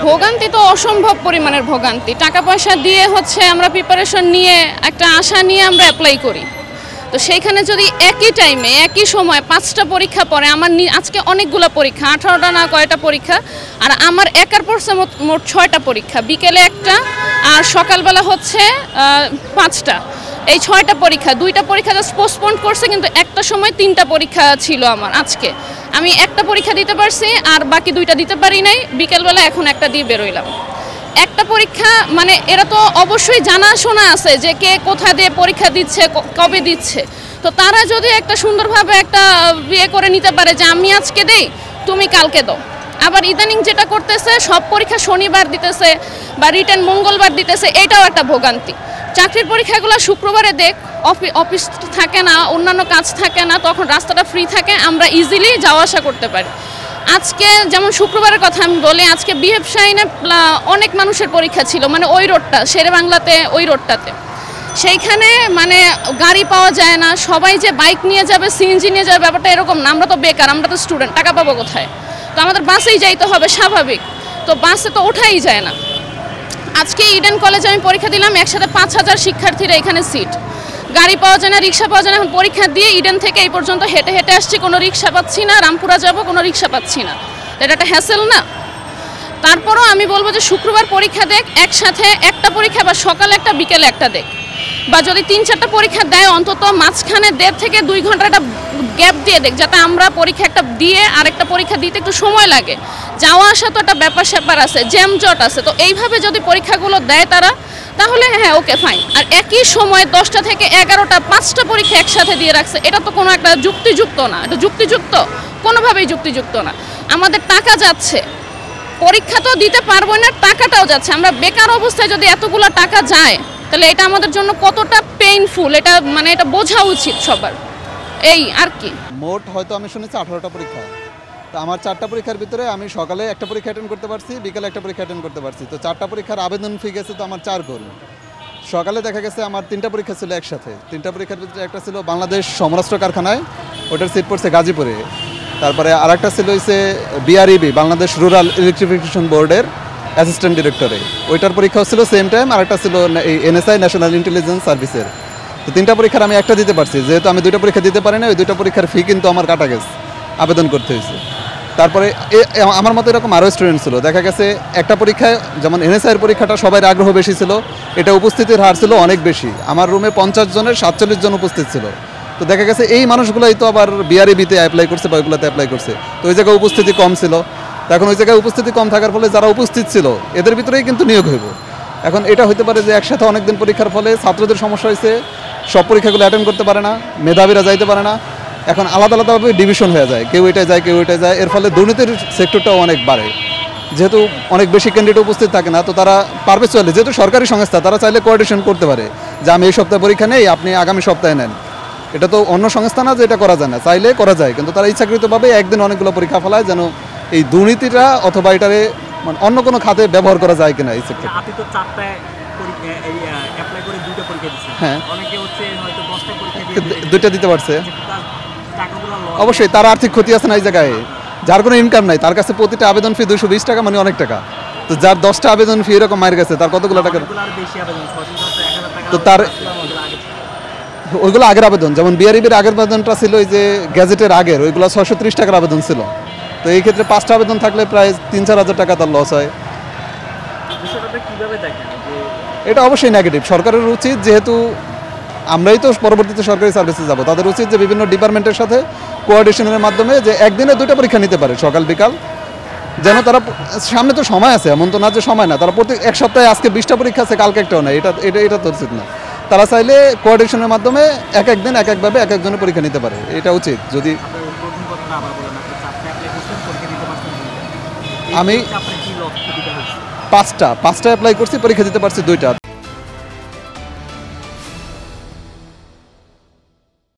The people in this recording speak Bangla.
ভোগান্তি তো অসম্ভব পরিমাণের ভোগান্তি। টাকা পয়সা দিয়ে হচ্ছে আমরা প্রিপারেশন নিয়ে একটা আশা নিয়ে আমরা অ্যাপ্লাই করি, তো সেইখানে যদি একই টাইমে একই সময় 5টা পরীক্ষা পড়ে, আমার আজকে অনেকগুলো পরীক্ষা, 18টা না কয়টা পরীক্ষা, আর আমার একার পড়ছে মোট 6টা পরীক্ষা, বিকেলে একটা আর সকালবেলা হচ্ছে 5টা। এই 6টা পরীক্ষা, 2টা পরীক্ষা জাস্ট পোস্টপোন করছে, কিন্তু একটা সময় 3টা পরীক্ষা ছিল আমার। আজকে আমি একটা পরীক্ষা দিতে পারছি আর বাকি 2টা দিতে পারি নাই, বিকেলবেলা এখন একটা দিয়ে বেরোইলাম। একটা পরীক্ষা মানে এরা তো অবশ্যই জানাশোনা আছে যে কে কোথা দিয়ে পরীক্ষা দিচ্ছে, কবে দিচ্ছে, তো তারা যদি একটা সুন্দরভাবে একটা বিয়ে করে নিতে পারে যে আমি আজকে দেই তুমি কালকে দাও। আবার ইদানিং যেটা করতেছে সব পরীক্ষা শনিবার দিতেছে বা রিটেন মঙ্গলবার দিতেছে, এটাও একটা ভোগান্তি। চাকরির পরীক্ষাগুলো শুক্রবারে দেখ, অফিস থাকে না, অন্যান্য কাজ থাকে না, তখন রাস্তাটা ফ্রি থাকে, আমরা ইজিলি যাওয়া আসা করতে পারি। আজকে যেমন শুক্রবারের কথা আমি বলি, আজকে বিহেভ শাইনে অনেক মানুষের পরীক্ষা ছিল, মানে ওই রোডটা শেরে বাংলাতে, ওই রোডটাতে সেইখানে মানে গাড়ি পাওয়া যায় না, সবাই যে বাইক নিয়ে যাবে সিএনজি নিয়ে যাবে ব্যাপারটা এরকম না। আমরা তো বেকার, আমরা তো স্টুডেন্ট, টাকা পাবো কোথায়? তো আমাদের বাসেই যাইতে হবে স্বাভাবিক, তো বাসে তো ওঠাই যায় না। আজকে ইডেন কলেজে আমি পরীক্ষা দিলাম, একসাথে 5000 শিক্ষার্থীরা এখানে সিট, গাড়ি পাওয়া যায় না, রিক্সা পাওয়া যায় না। এখন পরীক্ষা দিয়ে ইডেন থেকে এই পর্যন্ত হেঁটে হেঁটে আসছি, কোনো রিক্সা পাচ্ছি না, রামপুরা যাব কোনো রিক্সা পাচ্ছি না, এটা একটা হ্যাসেল না? তারপরও আমি বলবো যে শুক্রবার পরীক্ষা দেখ, একসাথে একটা পরীক্ষা বা সকালে একটা বিকেলে একটা দেখ, বা যদি 3-4টা পরীক্ষা দেয় অন্তত মাঝখানে 1.5 থেকে 2 ঘন্টা একটা গ্যাপ দিয়ে দেখ, যাতে আমরা পরীক্ষা একটা দিয়ে আরেকটা পরীক্ষা দিতে একটু সময় লাগে, যাওয়া আসা তো একটা ব্যাপার স্যাপার আছে, জ্যামজট আছে, তো এইভাবে যদি পরীক্ষাগুলো দেয় তারা, তাহলে হ্যাঁ ওকে ফাইন। আর একই সময় 10টা থেকে 11টা 5টা পরীক্ষা একসাথে দিয়ে রাখছে, এটা তো কোনো একটা যুক্তিযুক্ত না। এটা যুক্তিযুক্ত? কোনোভাবেই যুক্তিযুক্ত না। আমাদের টাকা যাচ্ছে, পরীক্ষা তো দিতে পারবো না, টাকাটাও যাচ্ছে। আমরা বেকার অবস্থায় যদি এতগুলো টাকা যায়, তাহলে এটা আমাদের জন্য কতটা পেইনফুল, এটা মানে এটা বোঝা উচিত সবার। এই আর কি। মোট হয়তো আমি শুনেছি 18টা পরীক্ষা, তো আমার 4টা পরীক্ষার ভিতরে আমি সকালে একটা পরীক্ষা অ্যাটেন্ড করতে পারছি, বিকালে একটা পরীক্ষা অ্যাটেন্ড করতে পারছি, তো 4টা পরীক্ষার আবেদন ফি গেছে তো আমার 4 গুণ। সকালে দেখা গেছে আমার 3টা পরীক্ষা ছিল একসাথে, 3টা পরীক্ষার ভিতরে একটা ছিল বাংলাদেশ সমরাষ্ট্র কারখানায়, ওটার সিট পড়ছে গাজীপুরে। তারপরে আরেকটা ছিল হচ্ছে বিআরইবি বাংলাদেশ রুরাল ইলেকট্রিফিকেশন বোর্ডের অ্যাসিস্ট্যান্ট ডিরেক্টরে, ওইটার পরীক্ষা ছিল সেম টাইম, আর একটা ছিল এই এনএসআই ন্যাশনাল ইন্টেলিজেন্স সার্ভিসের। তো 3টা পরীক্ষার আমি একটা দিতে পারছি, যেহেতু আমি 2টা পরীক্ষা দিতে পারি না, ওই 2টা পরীক্ষার ফি কিন্তু আমার কাটা গেছে, আবেদন করতে হয়েছে। তারপরে আমার মতো এরকম আরও স্টুডেন্ট ছিল, দেখা গেছে একটা পরীক্ষায় যেমন এনএসআইয়ের পরীক্ষাটা সবাই আগ্রহ বেশি ছিল, এটা উপস্থিতির হার ছিল অনেক বেশি, আমার রুমে 50 জনের 47 জন উপস্থিত ছিল। তো দেখা গেছে এই মানুষগুলোই তো আবার বিআরইবিতে অ্যাপ্লাই করছে বা ওইগুলোতে অ্যাপ্লাই করছে, তো ওই জায়গায় উপস্থিতি কম ছিল। তো এখন ওই জায়গায় উপস্থিতি কম থাকার ফলে যারা উপস্থিত ছিল এদের ভিতরেই কিন্তু নিয়োগ হইব। এখন এটা হতে পারে যে একসাথে অনেকদিন পরীক্ষার ফলে ছাত্রদের সমস্যা হয়েছে, সব পরীক্ষাগুলো অ্যাটেন্ড করতে পারে না, মেধাবীরা যাইতে পারে না, এখন আলাদা আলাদাভাবে ডিভিশন হয়ে যায়, কেউ এটাই যায় কেউ এটাই যায়, এর ফলে দুর্নীতির সেক্টরটাও অনেক বাড়ে। যেহেতু অনেক বেশি ক্যান্ডিডেট উপস্থিত থাকে না, তো তারা পারবে চলে, যেহেতু সরকারি সংস্থা তারা চাইলে কোঅর্ডিনেশন করতে পারে যে আমি এই সপ্তাহে পরীক্ষা নেই, আপনি আগামী সপ্তাহে নেন। এটা তো অন্য সংস্থা না যে এটা করা যায় না, চাইলে করা যায়, কিন্তু তারা ইচ্ছাকৃতভাবে একদিন অনেকগুলো পরীক্ষা ফেলায় যেন এই দুর্নীতিটা অথবা এটারে মানে অন্য কোনো খাতে ব্যবহার করা যায় কিনা এই সেক্টর। আপনি তো 4টায় অ্যাপ্লাই করে 2টা পরীক্ষা দিয়েছেন, হ্যাঁ অনেকে হচ্ছে হয়তো 10টা পরীক্ষা দিয়ে 2টা দিতে পারছে, টাকাগুলো অবশ্যই তার আর্থিক ক্ষতি আছে না এই জায়গায়, যার কোনো ইনকাম নাই তার কাছে প্রতিটা আবেদন ফি 220 টাকা, মানে অনেক টাকা। তো যার 10টা আবেদন ফি এরকম মায়ের গেছে তার কতগুলো টাকা, বেশি আবেদন 600-1000 টাকা, তো তার ওইগুলো আগের আবেদন, যেমন বিআরইবির আগের আবেদনটা ছিল ওই যে গ্যাজেটের আগের, ওইগুলো 630 টাকার আবেদন ছিল। তো এই ক্ষেত্রে 5টা আবেদন থাকলে প্রায় 3-4 হাজার টাকা তার লস হয়। এটা অবশ্যই নেগেটিভ। সরকারের উচিত, যেহেতু আমরাই তো পরবর্তীতে সরকারি সার্ভিসে যাব, তাদের উচিত যে বিভিন্ন ডিপার্টমেন্টের সাথে কোঅর্ডিনেশনের মাধ্যমে যে একদিনে 2টা পরীক্ষা নিতে পারে সকাল বিকাল, যেন তারা সামনে তো সময় আছে, এমন তো না যে সময় না, তারা প্রতি এক সপ্তাহে আজকে 20টা পরীক্ষা আছে কালকে একটাও নেই, এটা তো উচিত না। তারা চাইলে কোঅর্ডিনেশনের মাধ্যমে একদিন একভাবে এক একজনের পরীক্ষা নিতে পারে, এটা উচিত। যদি আমি 5টা অ্যাপ্লাই করছি, পরীক্ষা দিতে পারছি 2টা।